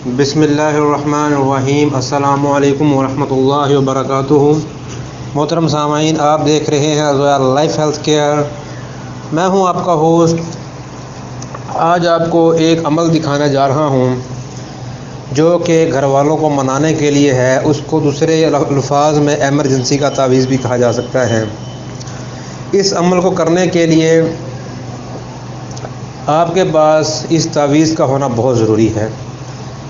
बिस्मिल्लाहिर्रहमानिर्रहीम। अस्सलामु अलैकुम वरहमतुल्लाहि वबरकातुहू। मोहतरम सामाईन, आप देख रहे हैं रोयल लाइफ हेल्थ केयर। मैं हूं आपका होस्ट। आज आपको एक अमल दिखाने जा रहा हूं जो कि घर वालों को मनाने के लिए है। उसको दूसरे अल्फाज में एमरजेंसी का तावीज़ भी कहा जा सकता है। इस अमल को करने के लिए आपके पास इस तावीज़ का होना बहुत ज़रूरी है।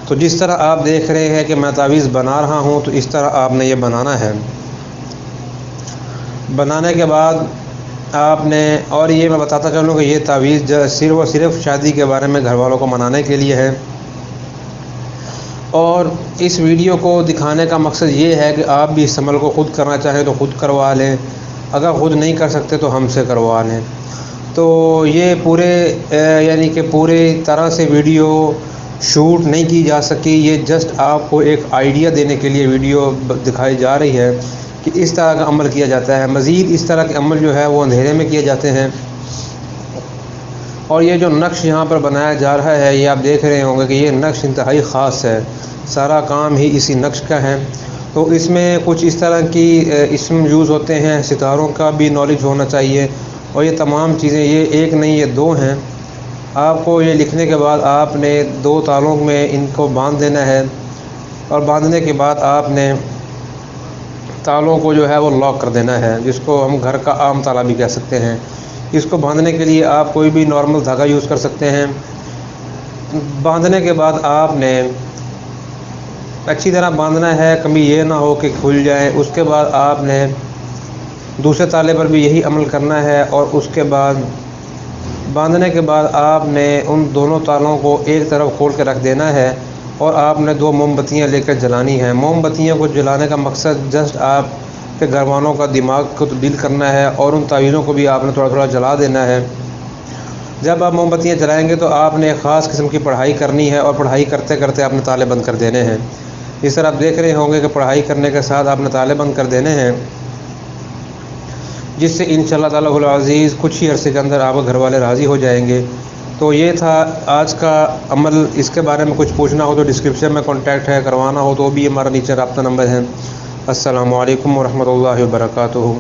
तो जिस तरह आप देख रहे हैं कि मैं तावीज़ बना रहा हूं, तो इस तरह आपने ये बनाना है। बनाने के बाद आपने, और ये मैं बताता चलूँ कि ये तावीज़ सिर्फ़ और सिर्फ शादी के बारे में घर वालों को मनाने के लिए है। और इस वीडियो को दिखाने का मकसद ये है कि आप भी इस अमल को ख़ुद करना चाहें तो ख़ुद करवा लें, अगर ख़ुद नहीं कर सकते तो हमसे करवा लें। तो ये पूरे यानी कि पूरी तरह से वीडियो शूट नहीं की जा सकी। ये जस्ट आपको एक आइडिया देने के लिए वीडियो दिखाई जा रही है कि इस तरह का अमल किया जाता है। मज़ीद इस तरह के अमल जो है वो अंधेरे में किए जाते हैं। और ये जो नक्श यहाँ पर बनाया जा रहा है, ये आप देख रहे होंगे कि ये नक्श इंतहाई ख़ास है। सारा काम ही इसी नक्श का है। तो इसमें कुछ इस तरह की इसम यूज़ होते हैं। सितारों का भी नॉलेज होना चाहिए। और ये तमाम चीज़ें, ये एक नहीं ये दो हैं। आपको ये लिखने के बाद आपने दो तालों में इनको बांध देना है। और बांधने के बाद आपने तालों को जो है वो लॉक कर देना है, जिसको हम घर का आम ताला भी कह सकते हैं। इसको बांधने के लिए आप कोई भी नॉर्मल धागा यूज़ कर सकते हैं। बांधने के बाद आपने अच्छी तरह बांधना है, कभी ये ना हो कि खुल जाए। उसके बाद आपने दूसरे ताले पर भी यही अमल करना है। और उसके बाद बांधने के बाद आपने उन दोनों तालों को एक तरफ खोल के रख देना है। और आपने दो मोमबत्तियां लेकर जलानी है। मोमबत्तियों को जलाने का मकसद जस्ट आपके घर वालों का दिमाग को तब्दील करना है। और उन तावीज़ों को भी आपने थोड़ा थोड़ा जला देना है। जब आप मोमबत्तियां जलाएंगे तो आपने एक ख़ास किस्म की पढ़ाई करनी है। और पढ़ाई करते करते आपने ताले बंद कर देने हैं। इस तरह आप देख रहे होंगे कि पढ़ाई करने के साथ आपने ताले बंद कर देने हैं, जिससे इंशाअल्लाह ताला हुल अज़ीज़ कुछ ही अरसे के अंदर आपके घर वाले राज़ी हो जाएंगे। तो ये था आज का अमल। इसके बारे में कुछ पूछना हो तो डिस्क्रिप्शन में कॉन्टैक्ट है, करवाना हो तो भी हमारा नीचे रब्ता नंबर है। अस्सलामु अलैकुम वरहमतुल्लाहि वबरकातुहू।